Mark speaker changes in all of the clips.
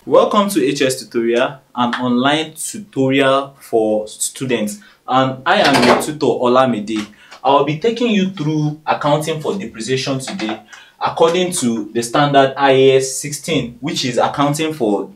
Speaker 1: Welcome to HS Tutorial, an online tutorial for students, and I am your tutor Olamide. I will be taking you through accounting for depreciation today according to the standard IAS 16, which is accounting for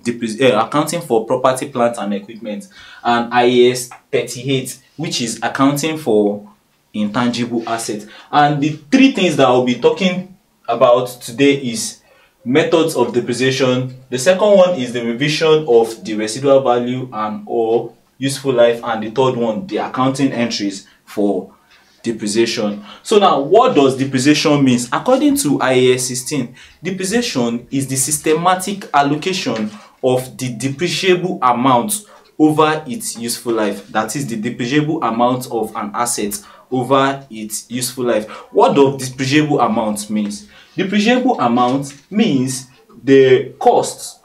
Speaker 1: property, plant and equipment, and IAS 38, which is accounting for intangible assets. And the three things that I will be talking about today is methods of depreciation. The second one is the revision of the residual value and or useful life, and the third one, the accounting entries for depreciation. So now, what does depreciation means? According to IAS 16, depreciation is the systematic allocation of the depreciable amount over its useful life. That is the depreciable amount of an asset over its useful life. What does depreciable amount means? Depreciable amount means the cost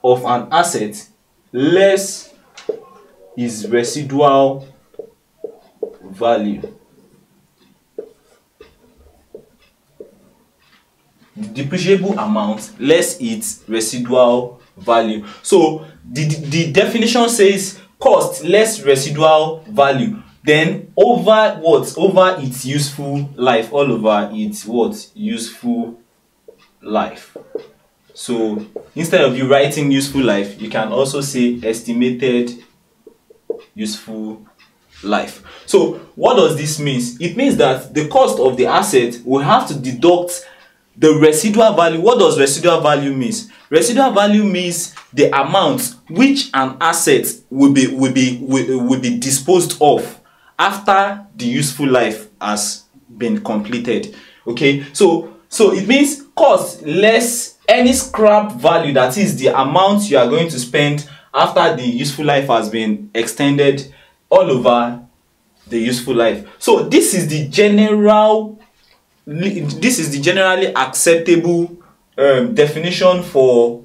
Speaker 1: of an asset less its residual value. Depreciable amount less its residual value. So the definition says cost less residual value, then over what? Over its useful life, all over its what? Useful life. So instead of you writing useful life, you can also say estimated useful life. So what does this mean? It means that the cost of the asset will have to deduct the residual value. What does residual value means? Residual value means the amount which an asset will be disposed of after the useful life has been completed. Okay, so it means cost less any scrap value, that is the amount you are going to spend after the useful life has been extended all over the useful life. So this is the generally acceptable definition for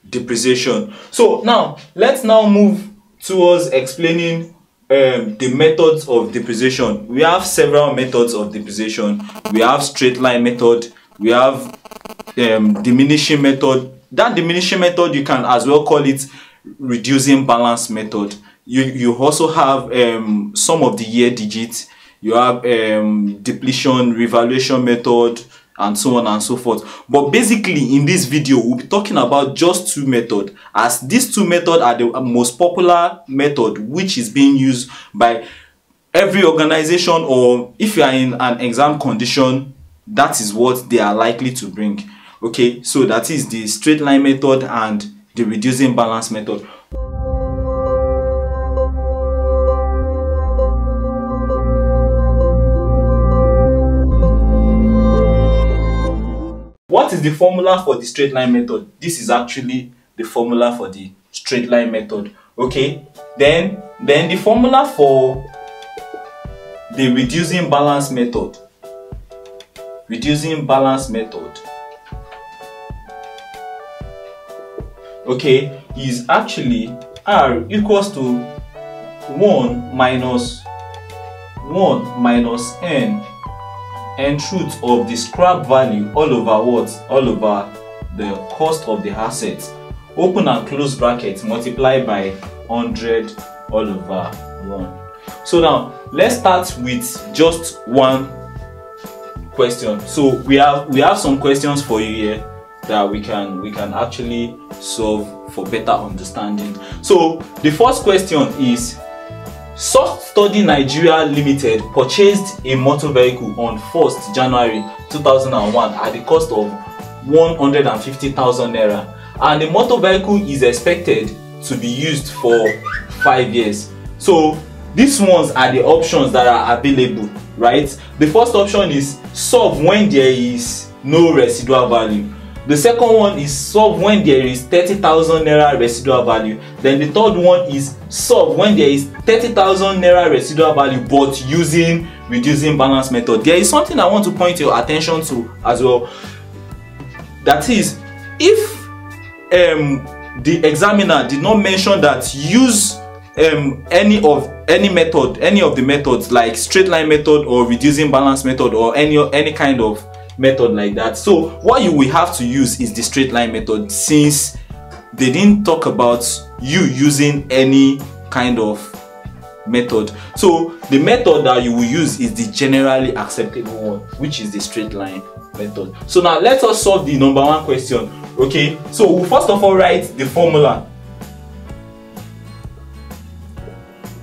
Speaker 1: depreciation. So now let's move towards explaining the methods of depreciation. We have several methods of depreciation. We have straight line method, we have diminishing method. That diminishing method, you can as well call it reducing balance method. You also have some of the year digits. You have depletion revaluation method, and so on and so forth. But basically in this video we'll be talking about just two methods, as these two methods are the most popular method which is being used by every organization, or if you are in an exam condition, that is what they are likely to bring. Okay, so that is the straight line method and the reducing balance method. What is the formula for the straight line method? This is actually the formula for the straight line method. Okay, then the formula for the reducing balance method. Okay, is actually R equals to 1 minus n truth of the scrap value all over what? All over the cost of the assets, open and close bracket, multiply by 100 all over 1. So now let's start with just one question. So we have some questions for you here that we can actually solve for better understanding. So the first question is, Soft Study Nigeria Limited purchased a motor vehicle on 1st January 2001 at the cost of 150,000 naira, and the motor vehicle is expected to be used for 5 years. So these ones are the options that are available, right? The first option is solve when there is no residual value. The second one is solve when there is 30,000 naira residual value. Then the third one is solve when there is 30,000 naira residual value but using reducing balance method. There is something I want to point your attention to as well. That is, if the examiner did not mention that use any of the methods like straight line method or reducing balance method or any kind of method like that, so what you will have to use is the straight line method, since they didn't talk about you using any kind of method. So the method that you will use is the generally acceptable one, which is the straight line method. So now let us solve the number one question. Okay, so we'll first of all write the formula.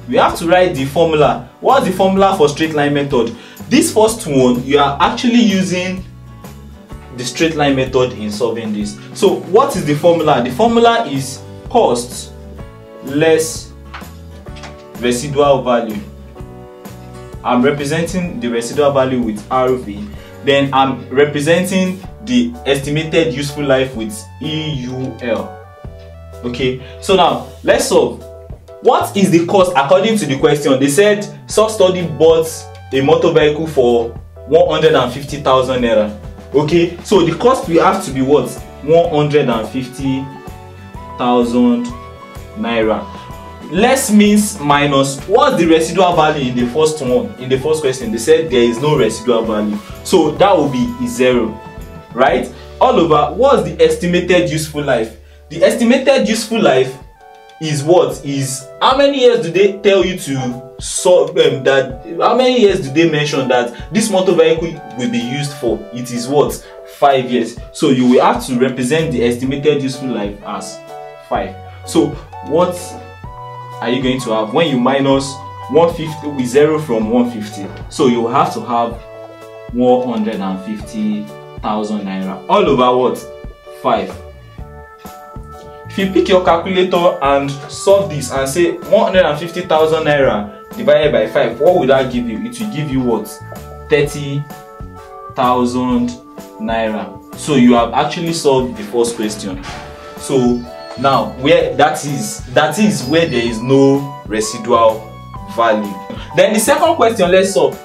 Speaker 1: We have to write the formula. What's the formula for straight line method? This first one, you are actually using the straight line method in solving this. So what is the formula? The formula is cost less residual value. I'm representing the residual value with RV. Then I'm representing the estimated useful life with EUL. Okay, so now let's solve. What is the cost according to the question? They said self-study bought a motor vehicle for 150,000 naira. Okay, so the cost we have to be what? 150,000 naira. Less means minus. What's the residual value in the first one? In the first question, they said there is no residual value, so that will be 0, right? All over. What's the estimated useful life? The estimated useful life is what? Is how many years do they tell you to solve that? How many years do they mention that this motor vehicle will be used for? It is what? 5 years. So you will have to represent the estimated useful life as 5. So what are you going to have when you minus 150 with 0 from 150? So you will have to have 150,000 naira all over what? 5. If you pick your calculator and solve this and say 150,000 naira divided by 5, what would that give you? It will give you what? 30,000 naira. So you have actually solved the first question. So now where that is where there is no residual value. Then the second question, let's solve.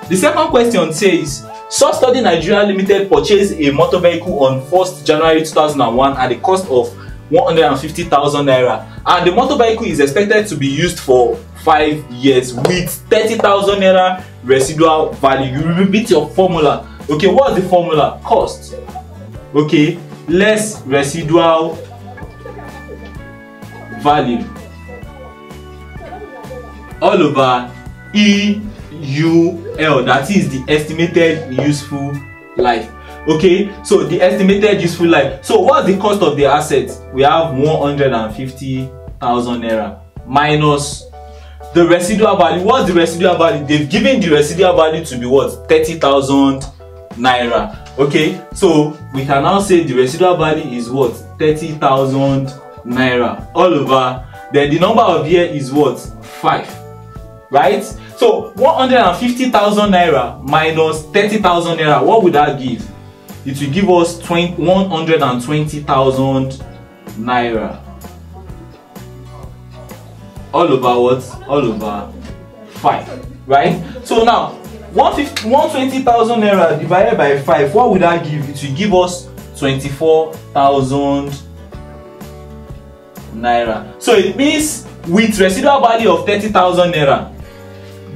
Speaker 1: The second question says Self-Study Nigeria Limited purchased a motor vehicle on 1st January 2001 at the cost of 150,000 naira, and the motor vehicle is expected to be used for 5 years with 30,000 naira residual value. You repeat your formula. Okay, what's the formula? Cost, okay, less residual value all over EUL, that is the estimated useful life. Okay, so the estimated useful life. So what's the cost of the assets? We have 150,000 naira minus the residual value. What's the residual value? They've given the residual value to be what? 30,000 naira. Okay, so we can now say the residual value is what? 30,000 naira all over. Then the number of year is what? 5, right? So 150,000 naira minus 30,000 naira, what would that give? It will give us 120,000 naira all over what? All over 5, right? So now 120,000 naira divided by 5, what would that give? It will give us 24,000 naira. So it means with residual value of 30,000 naira,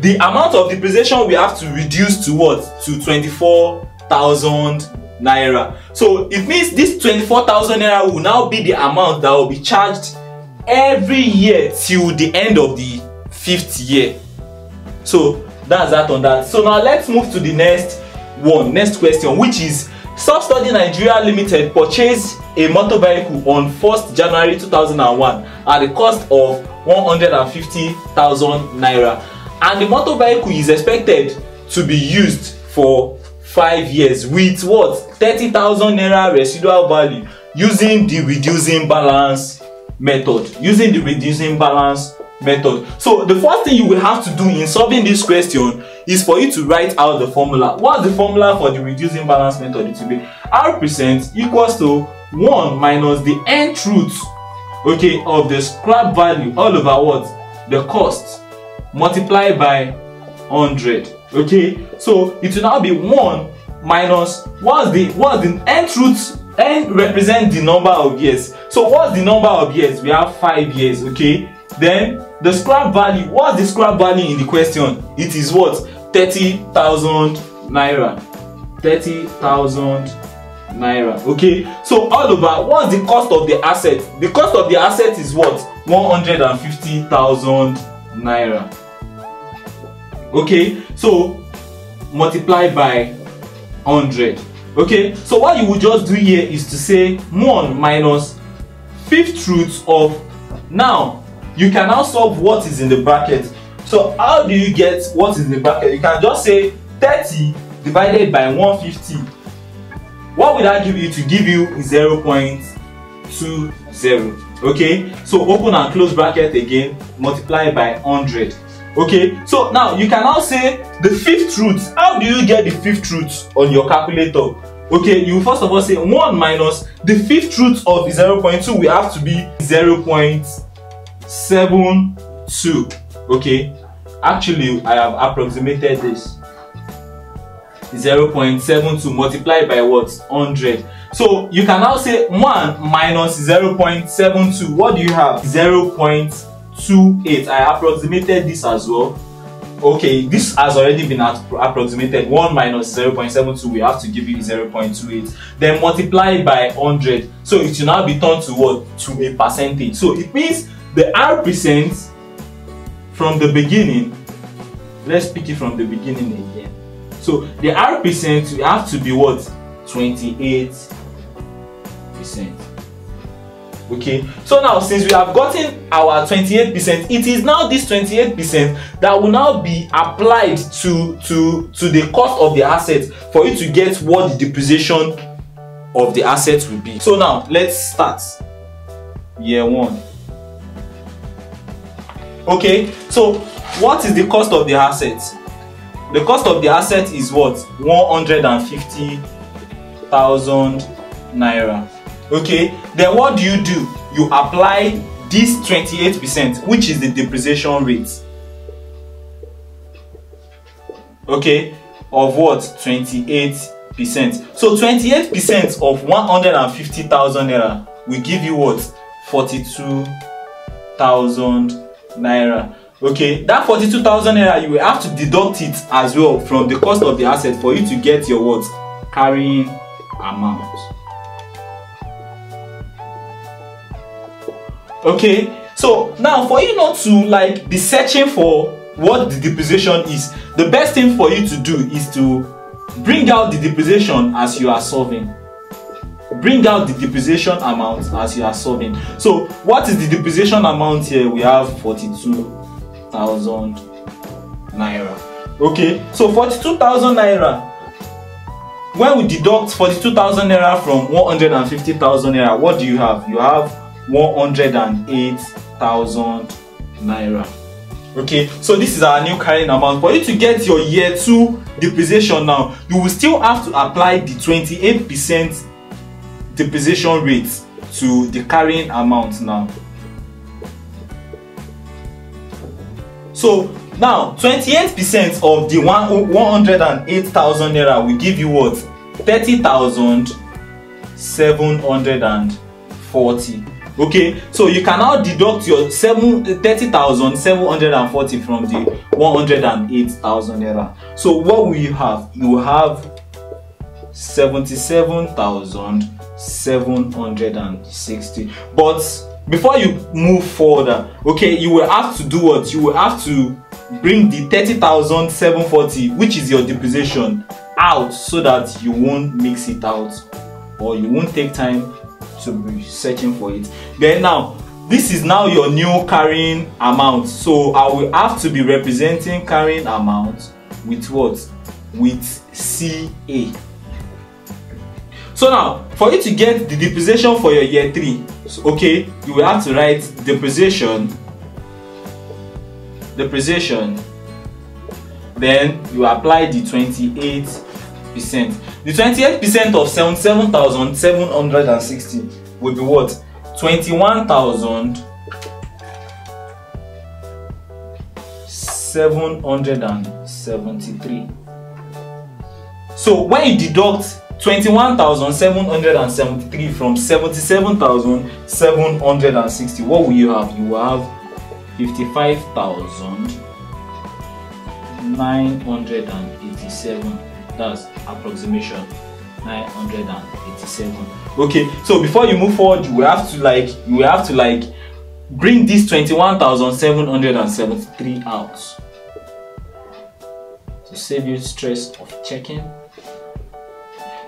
Speaker 1: the amount of depreciation we have to reduce to what? To 24,000 naira. So it means this 24,000 naira will now be the amount that will be charged every year till the end of the 5th year. So that's that on that. So now let's move to the next question, which is Self-Study Nigeria Limited purchased a motor vehicle on 1st January 2001 at the cost of 150,000 naira, and the motor vehicle is expected to be used for 5 years with what? 30,000 naira residual value using the reducing balance method. So the first thing you will have to do in solving this question is for you to write out the formula. What's the formula for the reducing balance method? It will be R% equals to 1 minus the nth root, okay, of the scrap value all over what? The cost multiplied by 100. Okay, so it will now be 1 minus what's the nth root? N represents the number of years. So what's the number of years? We have 5 years. Okay, then the scrap value. What's the scrap value in the question? It is what? 30,000 naira. 30,000 naira. Okay, so all over, what's the cost of the asset? The cost of the asset is what? 150,000 naira. Okay, so multiply by 100. Okay, so what you would just do here is to say 1 minus 5th root of, now you can now solve what is in the bracket. So how do you get what is in the bracket? You can just say 30 divided by 150. What will that give you? To give you 0.20. Okay, so open and close bracket again, multiply by 100. Okay, so now you can now say the 5th root. How do you get the 5th root on your calculator? Okay, you first of all say 1 minus the 5th root of 0.2 will have to be 0.72. Okay, actually I have approximated this. 0.72 multiplied by what? 100. So you can now say 1 minus 0.72. What do you have? 0.28. I approximated this as well. Okay, this has already been approximated. 1 minus 0.72 we have to give you 0.28. Then multiply by 100. So it will now be turned to what? To a percentage. So it means the R% from the beginning. Let's pick it from the beginning again. So the R% will have to be what? 28%. Okay, so now since we have gotten our 28%, it is now this 28% that will now be applied to the cost of the asset for you to get what the depreciation of the asset will be. So now let's start year 1. Okay, so what is the cost of the asset? The cost of the asset is what? 150,000 naira. Okay, then what do? You apply this 28%, which is the depreciation rate. Okay, of what? 28%. So 28% of 150,000 naira will give you what? 42,000 naira. Okay, that 42,000 naira, you will have to deduct it as well from the cost of the asset for you to get your what? Carrying amount. Okay, so now for you not to like be searching for what the depreciation is, the best thing for you to do is to bring out the depreciation as you are solving. Bring out the depreciation amount as you are solving. So what is the depreciation amount here? We have 42,000 naira. Okay, so 42,000 naira. When we deduct 42,000 naira from 150,000 naira, what do you have? You have 108,000 naira. Okay, so this is our new carrying amount. For you to get your year 2 depreciation now, you will still have to apply the 28% depreciation rate to the carrying amount now. So now 28% of the 108,000 naira will give you what? 30,740. Okay, so you can now deduct your 30,740 from the 108,000 naira. So what will you have? You will have 77,760. But before you move further, okay, you will have to do what? You will have to bring the 30,740, which is your depreciation, out so that you won't mix it out or you won't take time to be searching for it. Then now this is now your new carrying amount, so I will have to be representing carrying amount with what? With CA. So now for you to get the depreciation for your year 3, okay, you will have to write depreciation, then you apply the 28%. The 28% of 77,760 will be what? 21,773. So when you deduct 21,773 from 77,760, what will you have? You will have 55,987. That's approximation. 987. Okay, so before you move forward, you will have to like bring this 21,773 out to save you stress of checking.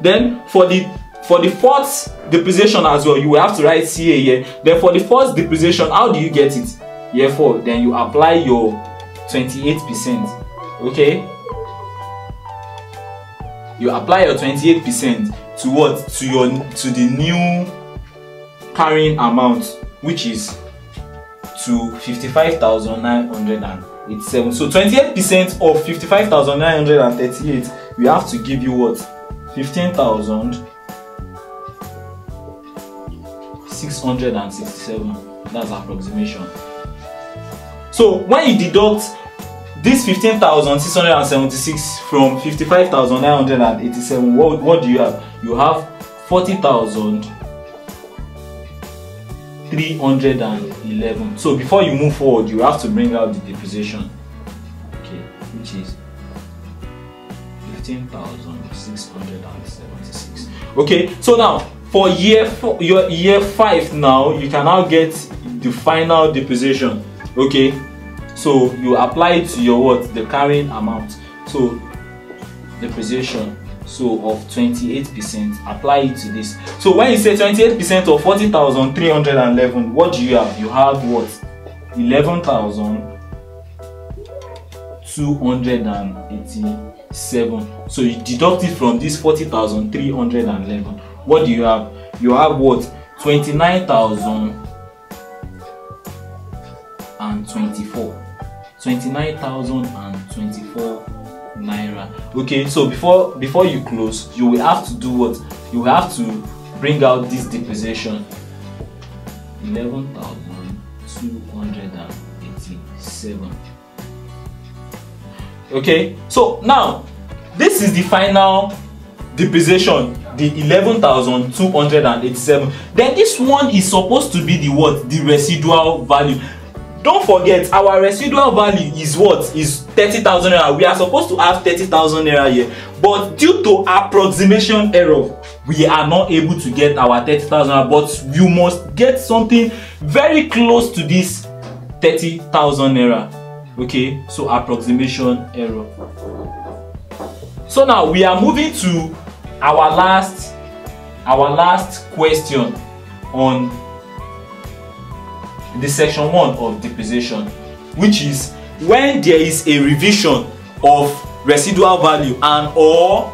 Speaker 1: Then for the fourth depreciation as well, you will have to write CA here. Then for the first depreciation, how do you get it? Year 4. Then you apply your 28%. Okay, you apply your 28% to what? To the new carrying amount, which is to 55,987. So 28% of 55,938, we have to give you what? 15,667. That's approximation. So when you deduct this 15,676 from 55,987, what do you have? You have 40,311. So before you move forward, you have to bring out the depreciation, okay, which is 15,676. Okay, so now for year 5 now, you can now get the final depreciation. Okay, so you apply it to your what? The carrying amount. So depreciation, so of 28%, apply it to this. So when you say 28% of 40,311, what do you have? You have what? 11,287. So you deduct it from this 40,311. What do you have? You have what? 29,024. 29,024 naira. Okay, so before you close, you will have to do what? You will have to bring out this depreciation. 11,287. Okay, so now this is the final depreciation, the 11,287. Then this one is supposed to be the what? The residual value. Don't forget, our residual value is what? Is 30,000 naira. We are supposed to have 30,000 naira here, but due to approximation error, we are not able to get our 30,000 naira. But you must get something very close to this 30,000 naira. Okay, so approximation error. So now we are moving to our last question on the section 1 of depreciation, which is when there is a revision of residual value and or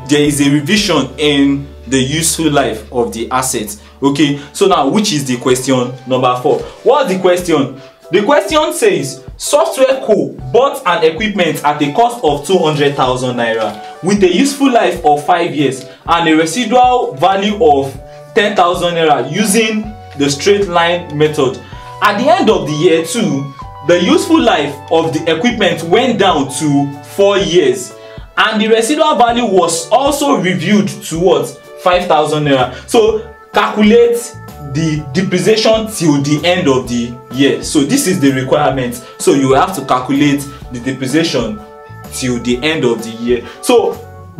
Speaker 1: there is a revision in the useful life of the assets. Okay, so now which is the question number 4? What's the question? The question says Software Co bought an equipment at a cost of 200,000 naira with a useful life of 5 years and a residual value of 10,000 naira using the straight line method. At the end of the year 2, the useful life of the equipment went down to 4 years and the residual value was also reviewed to what? 5,000 naira. So calculate the depreciation till the end of the year. So this is the requirement. So you have to calculate the depreciation till the end of the year. So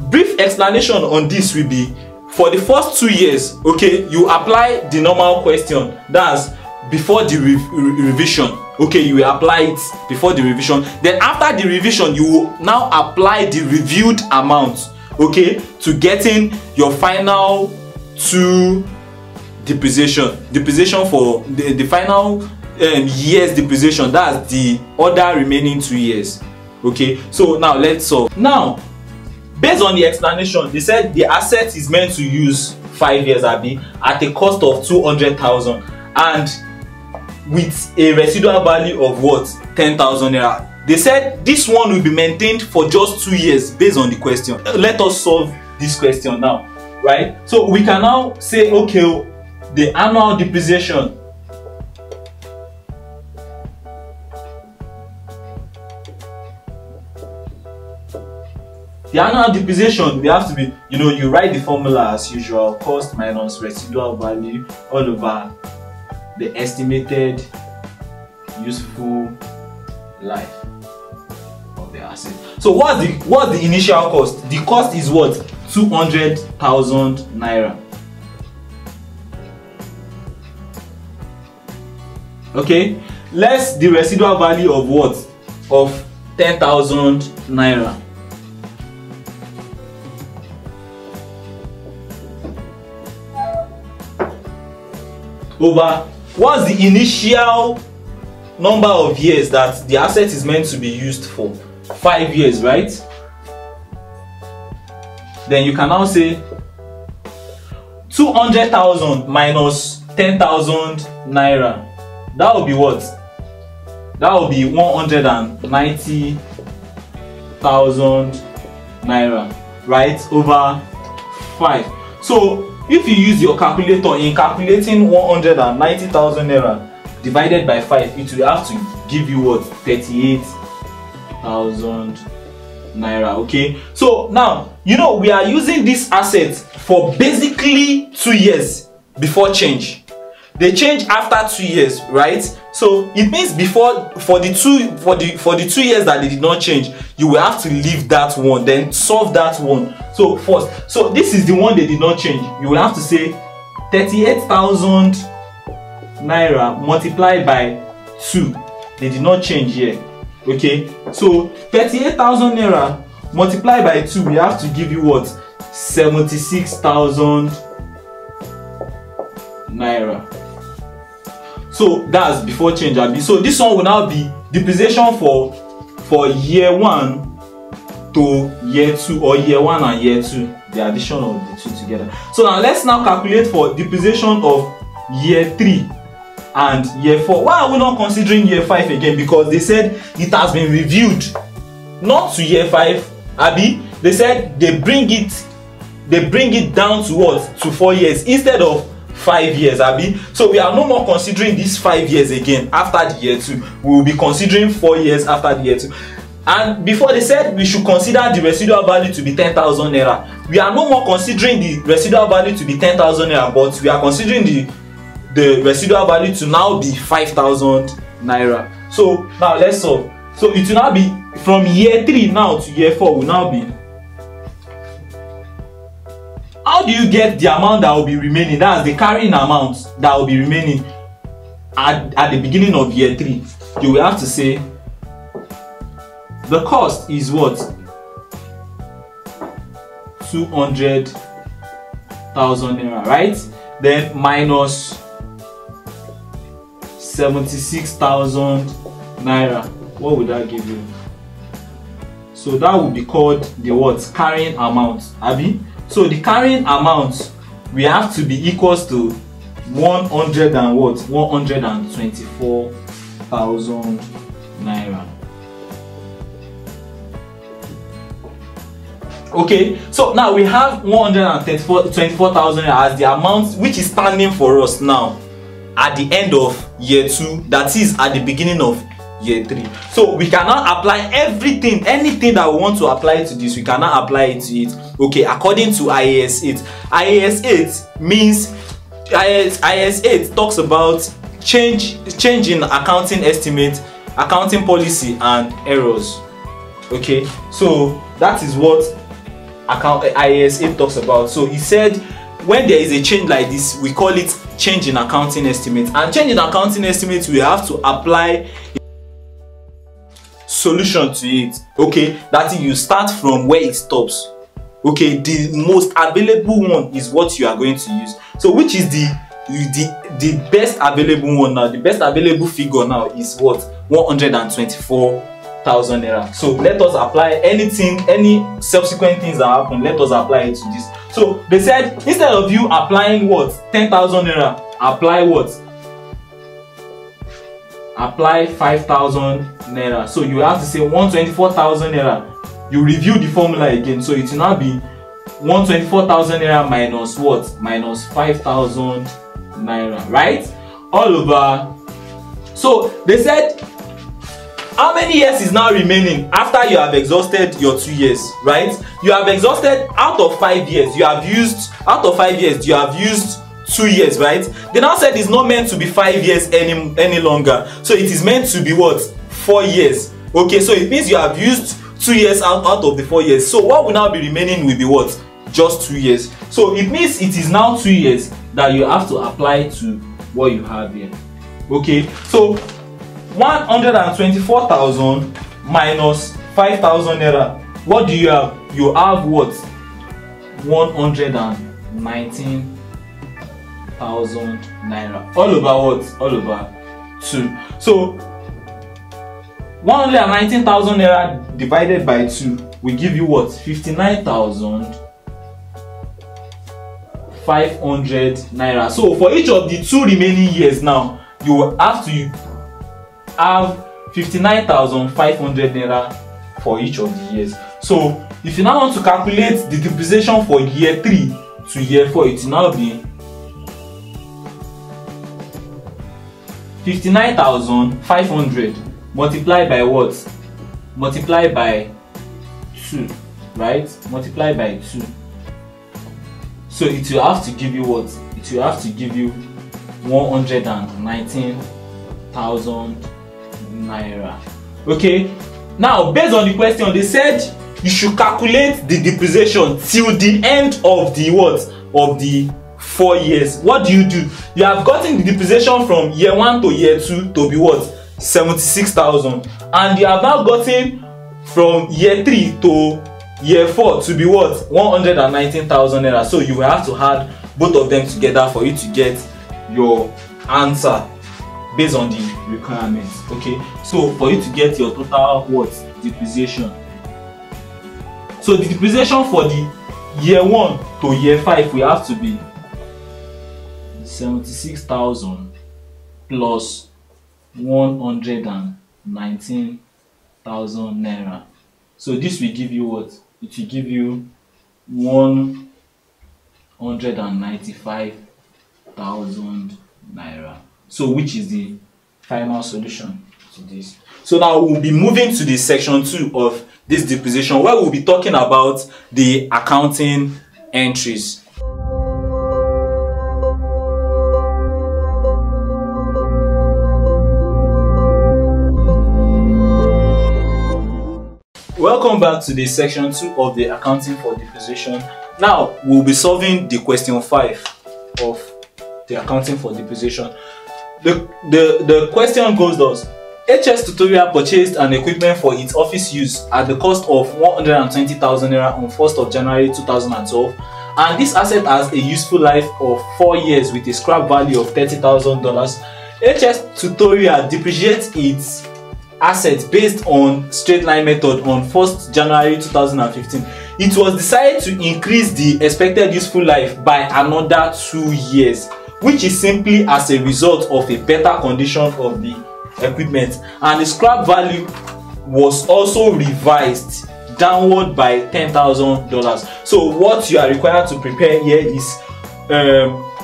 Speaker 1: brief explanation on this will be, for the first 2 years, okay, you apply the normal question, that's before the revision. Okay, you will apply it before the revision. Then after the revision, you will now apply the reviewed amount, okay, to getting your final 2 depreciation for the final year's depreciation. That's the other remaining 2 years. Okay, so now let's solve. Now based on the explanation, they said the asset is meant to use 5 years at a cost of 200,000 and with a residual value of what? 10,000 naira. They said this one will be maintained for just 2 years based on the question. Let us solve this question now, right? So we can now say, okay, the annual depreciation we have to be, you write the formula as usual, cost minus residual value all over the estimated useful life of the asset. So what's the initial cost? The cost is what? 200,000 naira. Okay, less the residual value of what? Of 10,000 naira. Over what's the initial number of years that the asset is meant to be used for? 5 years, right? Then you can now say 200,000 minus 10,000 naira. That will be what? That will be 190,000 naira, right? Over 5. So if you use your calculator in calculating 190,000 naira divided by 5, it will have to give you what? 38,000 naira. Okay, so now you know we are using this asset for basically 2 years before change. They change after 2 years, right? So it means before for the 2 years that they did not change, you will have to leave that one, then solve that one. So first, so this is the one they did not change. You will have to say 38,000 naira multiplied by 2. They did not change here. Okay, so 38,000 naira multiplied by 2, we have to give you what? 76,000 naira. So that's before change. So this one will now be depreciation for year 1 to year 2, or year 1 and year 2, the addition of the two together. So now let's now calculate for depreciation of year 3 and year 4. Why are we not considering year 5 again? Because they said it has been reviewed not to year 5, Abi. They said they bring it down to what? To 4 years instead of 5 years, Abi. So we are no more considering these 5 years again after the year 2. We will be considering 4 years after the year 2. And before, they said we should consider the residual value to be 10,000 naira. We are no more considering the residual value to be 10,000 naira, but we are considering the residual value to now be 5,000 naira. So now let's solve. So it will now be from year 3 now to year 4 will now be. How do you get the amount that will be remaining? That's the carrying amount that will be remaining at the beginning of year 3. You will have to say the cost is what? 200,000 naira, right? Then minus 76,000 naira. What would that give you? So that would be called the what? Carrying amount, Abi. So the carrying amount we have to be equals to 100 and what? 124,000 naira. Okay, so now we have 124,000 as the amount which is standing for us now at the end of year 2, that is at the beginning of year 3. So we cannot apply anything that we want to apply to this, we cannot apply it to it. Okay, according to IAS 8. IAS 8 means IAS 8 talks about change in accounting estimate, accounting policy and errors. Okay, so that is what IAS 8 talks about. So he said when there is a change like this, we call it change in accounting estimate, and change in accounting estimate we have to apply solution to it. Okay, that is, you start from where it stops. Okay, the most available one is what you are going to use. So which is the best available one now? The best available figure now is what? 124,000 naira. So let us apply anything, any subsequent things that happen, let us apply it to this. So they said instead of you applying what? 10,000 naira, apply what? Apply 5,000 naira. So you have to say 124,000 naira. You review the formula again. So it will now be 124,000 naira minus what? Minus 5,000 naira, right? All over. So they said how many years is now remaining after you have exhausted your 2 years, right? You have exhausted out of 5 years. You have used 2 years, right? They now said it's not meant to be 5 years any longer. So it is meant to be what? 4 years. Okay, so it means you have used 2 years out of the 4 years. So what will now be remaining will be what? just 2 years. So it means it is now 2 years that you have to apply to what you have here. Okay, so 124,000 minus 5,000 naira. What do you have? You have what? 119,000 naira. All over what? All over 2. So 119,000 naira divided by 2 will give you what? 59,500 naira. So for each of the 2 remaining years now, you will have to have 59,500 naira for each of the years. So if you now want to calculate the depreciation for year 3 to year 4, it will now be 59,500 multiplied by what? Multiplied by 2, right? Multiplied by 2. So it will have to give you what? It will have to give you 119,000 naira. Okay, now based on the question, they said you should calculate the depreciation till the end of the what? Of the 4 years. What do? You have gotten the depreciation from year 1 to year 2 to be what? 76,000, and you have now gotten from year 3 to year 4 to be what? 119,000 naira. So you will have to add both of them together for you to get your answer based on the requirements. Okay, so for you to get your total what? Depreciation. So the depreciation for the year 1 to year 5 will have to be 76,000 plus 119,000 naira. So this will give you what? It will give you 195,000 naira. So which is the final solution to this? So now we'll be moving to the section 2 of this depreciation, where we'll be talking about the accounting entries. Welcome back to the section 2 of the accounting for depreciation. Now we'll be solving the question 5 of the accounting for depreciation. The question goes thus: HS Tutorial purchased an equipment for its office use at the cost of 120,000 naira on 1st of January 2012, and this asset has a useful life of 4 years with a scrap value of $30,000. HS Tutorial depreciates its assets based on straight line method on 1st January 2015. It was decided to increase the expected useful life by another 2 years, which is simply as a result of a better condition of the equipment, and the scrap value was also revised downward by $10,000. So what you are required to prepare here is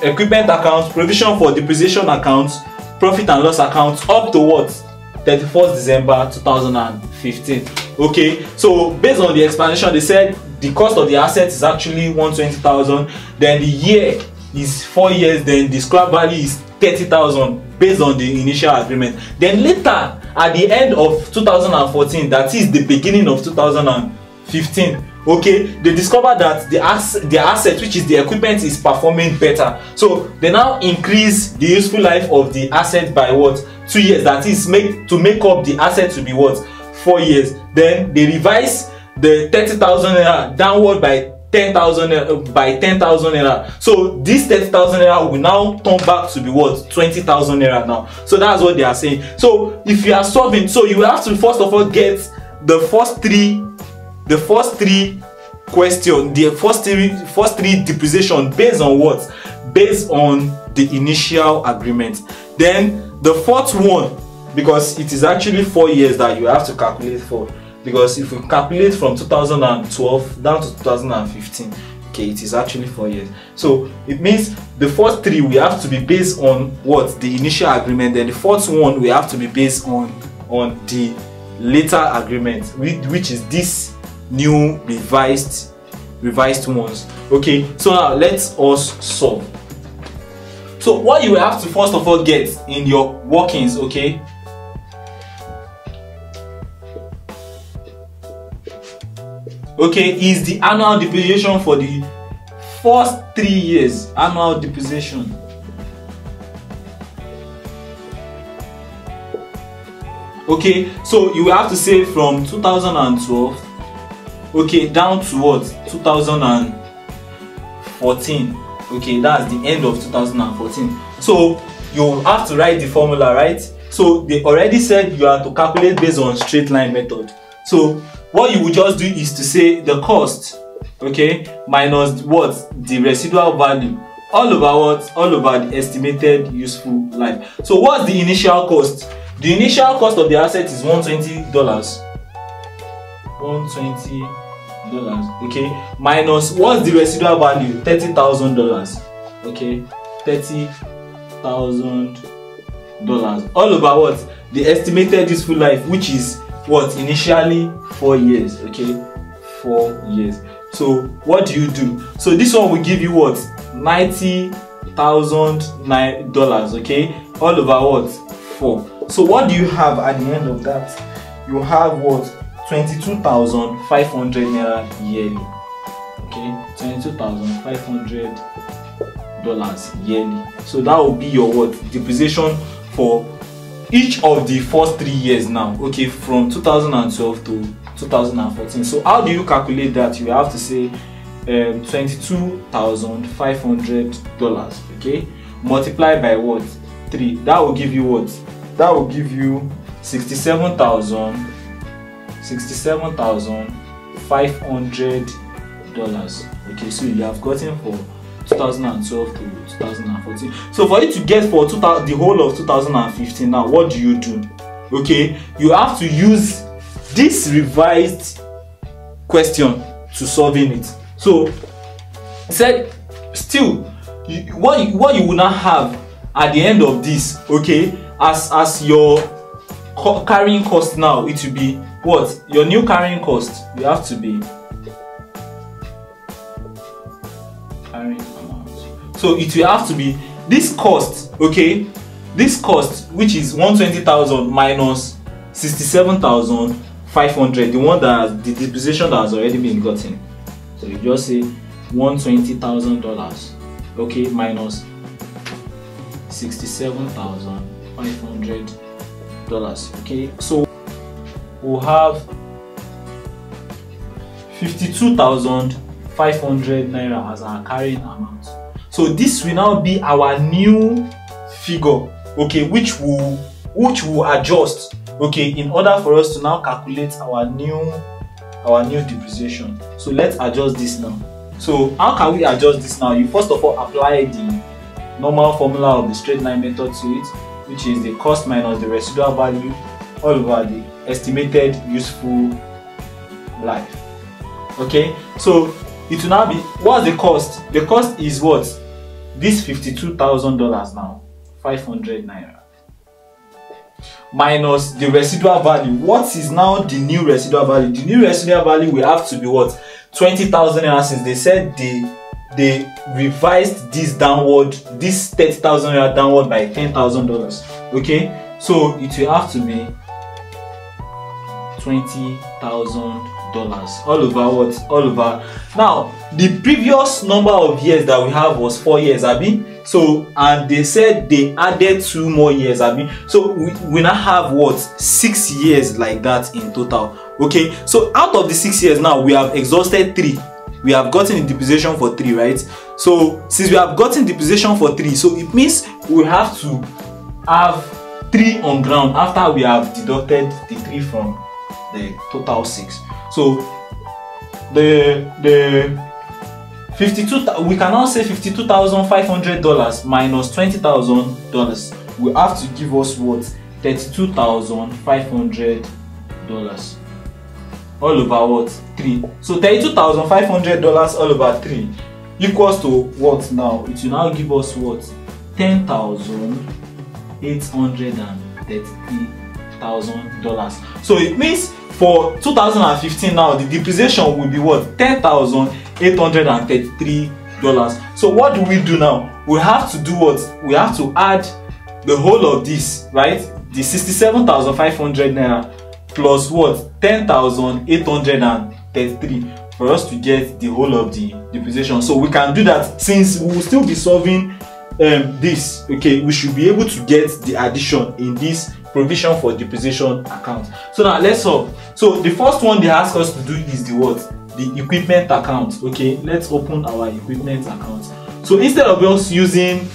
Speaker 1: equipment account, provision for depreciation account, profit and loss account up to what? 31st December 2015. Okay, so based on the explanation, they said the cost of the asset is actually 120,000, then the year is 4 years, then the scrap value is 30,000 based on the initial agreement. Then later at the end of 2014, that is the beginning of 2015, okay, they discovered that the asset, which is the equipment, is performing better. So they now increase the useful life of the asset by what? 2 years. That is to make up the asset to be what? 4 years. Then they revise the 30,000 naira downward by 10,000 naira. So this 30,000 naira will now turn back to be what? 20,000 naira now. So that's what they are saying. So if you are solving, so you will have to first of all get the first three question, the first three depreciation based on what? Based on the initial agreement. Then the fourth one, because it is actually 4 years that you have to calculate for, because if you calculate from 2012 down to 2015, okay, it is actually 4 years. So it means the first three we have to be based on what? The initial agreement. Then the fourth one we have to be based on the later agreement, which is this new revised ones. Okay, so now let's us solve. So what you will have to first of all get in your workings, okay, is the annual depreciation for the first 3 years annual depreciation. Okay, so you will have to say from 2012, okay, down to what, 2014. Okay, that's the end of 2014. So you have to write the formula, right? So they already said you have to calculate based on straight line method. So what you would just do is to say the cost, okay, minus what, the residual value, all over what, all over the estimated useful life. So what's the initial cost? The initial cost of the asset is $120. $120, okay, minus what's the residual value? $30,000. Okay, $30,000 all over what, the estimated useful life, which is what, initially 4 years. Okay, 4 years. So what do you do? So this one will give you what, $90,000, okay, all over what, 4. So what do you have at the end of that? You have what, 22,500 naira yearly. Okay, $22,500 yearly. So that will be your what, depreciation for each of the first 3 years now. Okay, from 2012 to 2014. So how do you calculate that? You have to say $22,500. Okay, multiply by what, 3. That will give you what? That will give you $67,500. Okay, so you have gotten for 2012 to 2014. So for you to get for the whole of 2015 now, what do you do? Okay, you have to use this revised question to solving it. So said still what you will not have at the end of this, okay, as your carrying cost now, it will be what, your new carrying cost. You have to be carrying amount. So it will have to be this cost, okay, this cost, which is 120,000 minus 67,500, the one that the depreciation that has already been gotten. So you just say $120,000, okay, minus $67,500. Okay, so we'll have 52,500 naira as our carrying amount. So this will now be our new figure, okay, which will adjust, okay, in order for us to now calculate our new depreciation. So let's adjust this now. So how can we adjust this now? You first of all apply the normal formula of the straight line method to it, which is the cost minus the residual value all over the estimated useful life. Okay, so it will now be, what's the cost? The cost is what? This $52,000 now, 500 naira, minus the residual value. What is now the new residual value? The new residual value will have to be what? 20,000 naira, since they said they revised this downward, this 30,000 naira downward by $10,000. Okay, so it will have to be $20,000 all over what? All over. Now the previous number of years that we have was 4 years, abi. So and they said they added 2 more years, abi. So we now have what? 6 years like that in total. Okay, so out of the 6 years now, we have exhausted 3. We have gotten the depreciation for 3, right? So since we have gotten depreciation for 3, so it means we have to have 3 on ground after we have deducted the 3 from the total 6. So the 52, we can now say $52,500 minus $20,000 will have to give us what? $32,500 all over what? 3. So $32,500 all over 3 equals to what now? It will now give us what? $10,830,000. So it means for 2015 now, the depreciation will be what? $10,833. So what do we do now? We have to do what? We have to add the whole of this, right? The 67,500 naira plus what? 10,833 for us to get the whole of the depreciation. So we can do that. Since we will still be solving this, okay, we should be able to get the addition in this provision for depreciation account. So now let's solve. So the first one they ask us to do is the what? The equipment account. Okay, let's open our equipment account. So instead of us using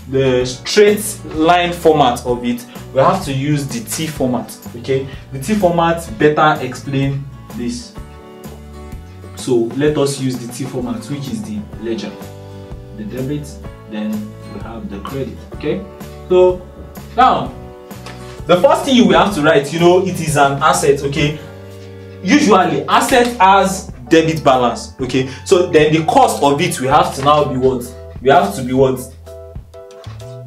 Speaker 1: the straight line format of it, we have to use the T format. Okay, the T format better explain this. So let us use the T format, which is the ledger, the debit, then we have the credit. Okay, so now the first thing you will have to write, you know, it is an asset. Okay, usually asset has debit balance. Okay, so then the cost of it we have to now be what? We have to be what?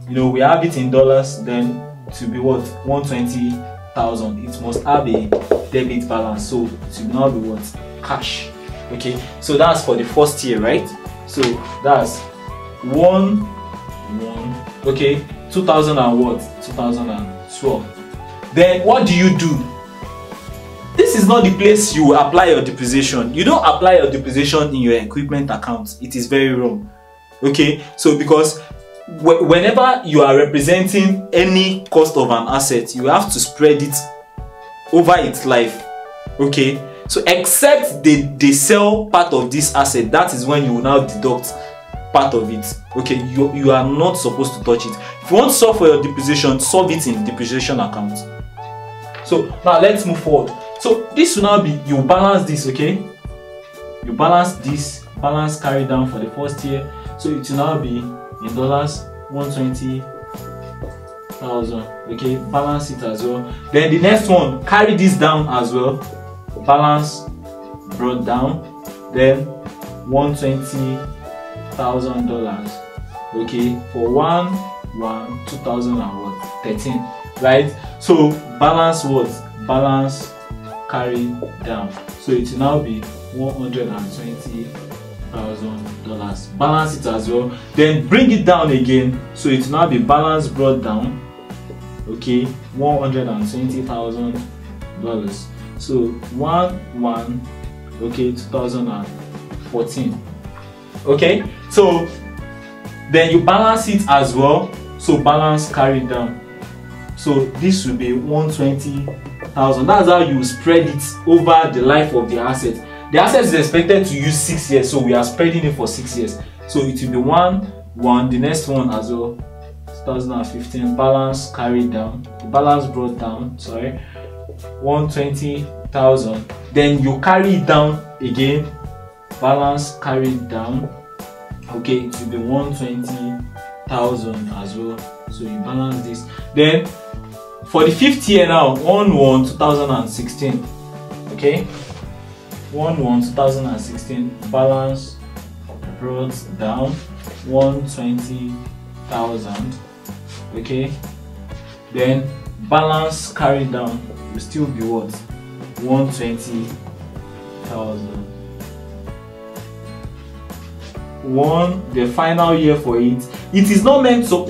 Speaker 1: You know, we have it in dollars, then to be what? 120,000. It must have a debit balance, so it will now be what? Cash. Okay, so that's for the first year, right? So that's 1 okay, 2000 and what? 2012. Then what do you do? This is not the place you apply your depreciation. You don't apply your depreciation in your equipment account. It is very wrong. Okay, so because whenever you are representing any cost of an asset, you have to spread it over its life. Okay, so except they sell part of this asset, that is when you will now deduct part of it. Okay, you are not supposed to touch it. If you want to solve for your depreciation, solve it in the depreciation account. So now let's move forward. So this will now be, you balance this. Okay, you balance this, balance carry down for the first year. So it will now be in dollars 120,000. Okay, balance it as well. Then the next one, carry this down as well, balance brought down, then $120,000. okay, for 1/1/2013, right? So balance what? Balance carry down. So it will now be $120,000. Balance it as well. Then bring it down again. So it will now be balance brought down. Okay, $120,000. So 1/1, okay, 2014. Okay, so then you balance it as well. So balance carried down. So this will be 120,000. That's how you spread it over the life of the asset. The asset is expected to use 6 years, so we are spreading it for 6 years. So it will be 1/1. The next one as well, 2015. Balance carried down. Balance brought down. Sorry, 120,000. Then you carry it down again. Balance carried down. Okay, it will be 120,000 as well. So you balance this. Then for the 5th year now, 1/1/2016. Okay, 1/1/2016. Balance brought down 120,000. Okay, then balance carried down will still be what? 120,000. The final year for it. It is not meant to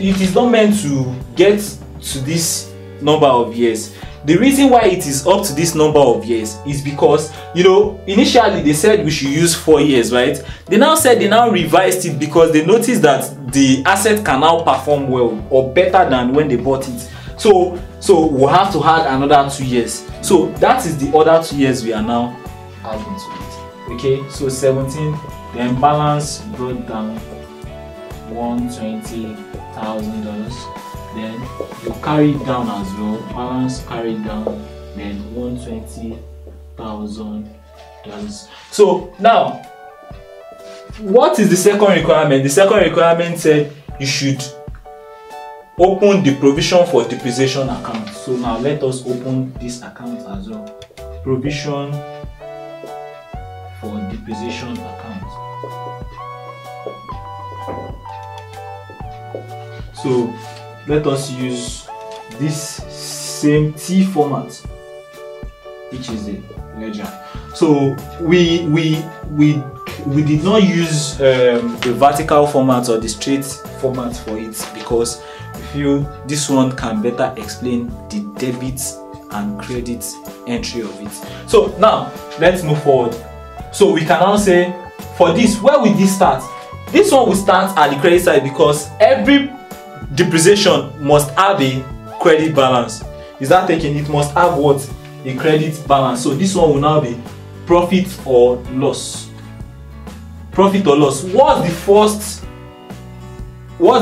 Speaker 1: get to this number of years. The reason why it is up to this number of years is because, you know, initially they said we should use 4 years, right? They now said they now revised it because they noticed that the asset can now perform well or better than when they bought it. So we'll have to add another 2 years. So that is the other 2 years we are now adding to it. Okay, so 17. Then balance brought down $120,000. Then you carry it down as well. Balance carried down. Then $120,000. So now, what is the second requirement? The second requirement said you should open the provision for depreciation account. So now let us open this account as well. Provision for depreciation account. So let us use this same T format, which is the ledger. So we did not use the vertical format or the straight format for it because we feel this one can better explain the debit and credit entry of it. So now let's move forward. So we can now say for this, where will this start? This one will start at the credit side because every depreciation must have a credit balance. Is that taken? It must have what? A credit balance. So this one will now be profit or loss. Profit or loss. What's the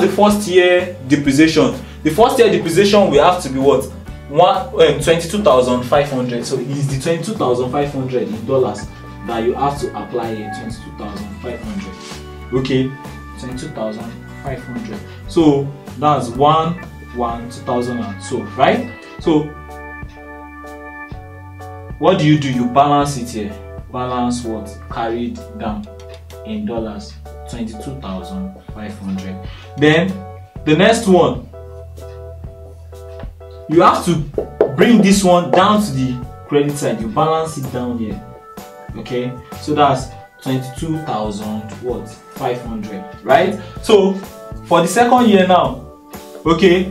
Speaker 1: first year depreciation? The first year depreciation will have to be what? 22,500. So it is the 22,500 in dollars that you have to apply here. 22,500. Okay, 22,500. So that's 1/1/2012, right? So what do? You balance it here. Balance what? Carried down in dollars, 22,500. Then the next one, you have to bring this one down to the credit side. You balance it down here. Okay, so that's 22,500, right? So for the second year now, okay,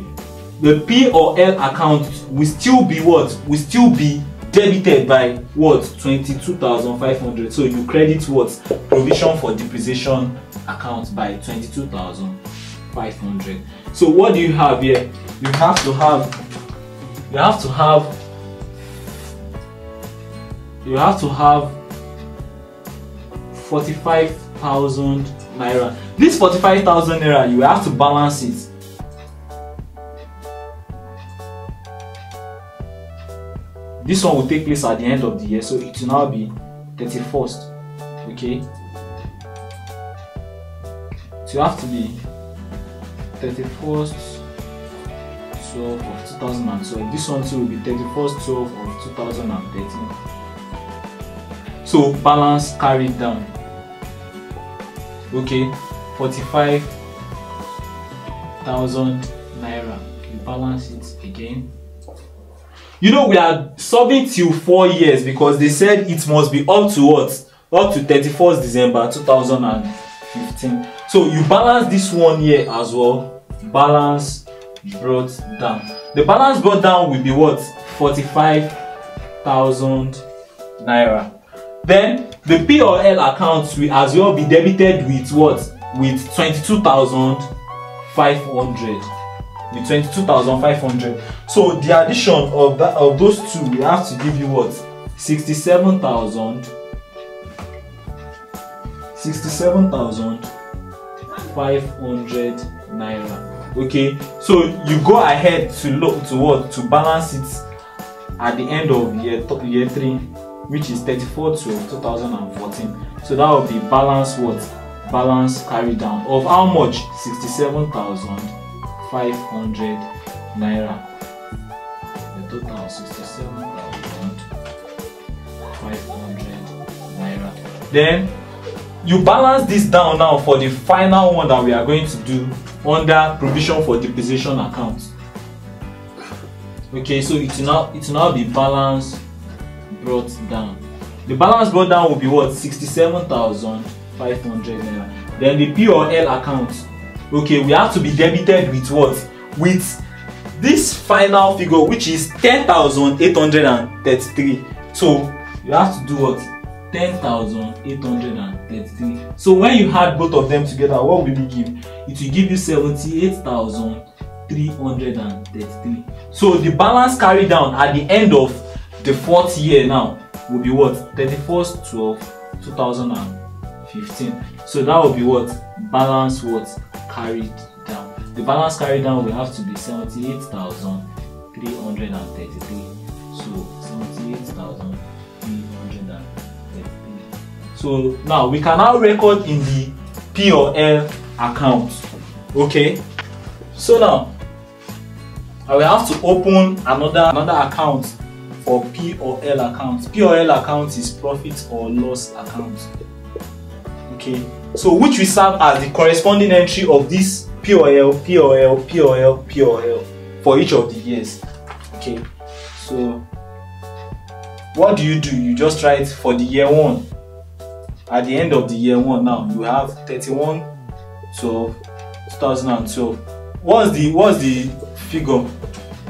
Speaker 1: the P or L account will still be what? Will still be debited by what? 22,500. So you credit what? Provision for depreciation account by 22,500. So what do you have here? You have to have 45,000 naira. This 45,000 naira, you have to balance it. This one will take place at the end of the year, so it will now be 31st. Okay, so you have to be 31st 12 of 2012. This one too will be 31st 12 of 2013. So balance carried down. Okay, 45,000 naira. You balance it again. You know, we are solving till 4 years because they said it must be up to what? Up to 31st December 2015. So you balance this 1 year as well. Balance brought down. The balance brought down will be what? 45,000 naira. Then the P or L accounts will as well be debited with what? With 22,500. With 22,500. So the addition of those two, we have to give you what? 67,500 naira. Okay, so you go ahead to look to what? To balance it at the end of year 3, which is 34th of 2014. So that will be balance what? Balance carried down of how much? 67,500 naira. The total 67,500 naira. Then you balance this down now for the final one that we are going to do under provision for depreciation account. Okay, so it will now be balance brought down. The balance brought down will be what? 67,500 naira. Then the P or L account, okay, we have to be debited with what? With this final figure, which is 10,833. So you have to do what? 10,833. So when you add both of them together, what will it give? It will give you 78,333. So the balance carried down at the end of the 4th year now will be what? 31st 12 2015. So that will be what? Balance what? Carried down. The balance carried down will have to be 78,333. So 78,333. So now we can now record in the P or L account. Okay, so now I will have to open another account for P or L account. P or L account is profit or loss account. Okay, so which will serve as the corresponding entry of this P or L, P or L, P or L, P or L for each of the years. Okay, so what do? You just write for the year 1. At the end of the year 1 now, you have 31/12/2012. What's the figure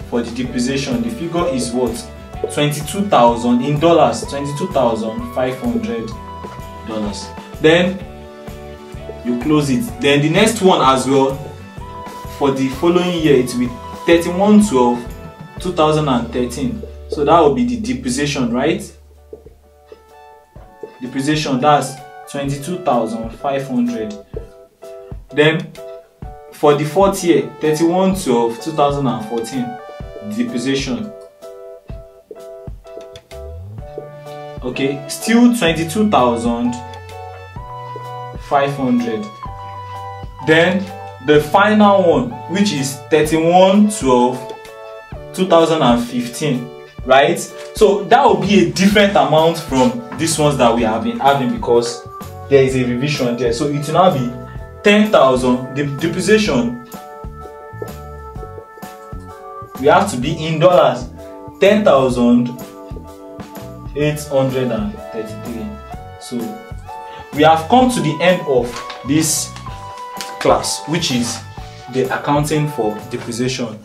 Speaker 1: for the depreciation? The figure is what? 22,000 in dollars, $22,500. Then you close it. Then the next one as well for the following year, it will be 31/12/2013. So that will be the depreciation, right? Depreciation, that's 22,500. Then for the fourth year, 31/12/2014, depreciation. Okay, still 22,500. Then the final one, which is 31/12/2015, right? So that will be a different amount from these ones that we have been having because there is a revision there. So it will now be 10,000. The depreciation, we have to be in dollars, 10,833. So we have come to the end of this class, which is the accounting for depreciation.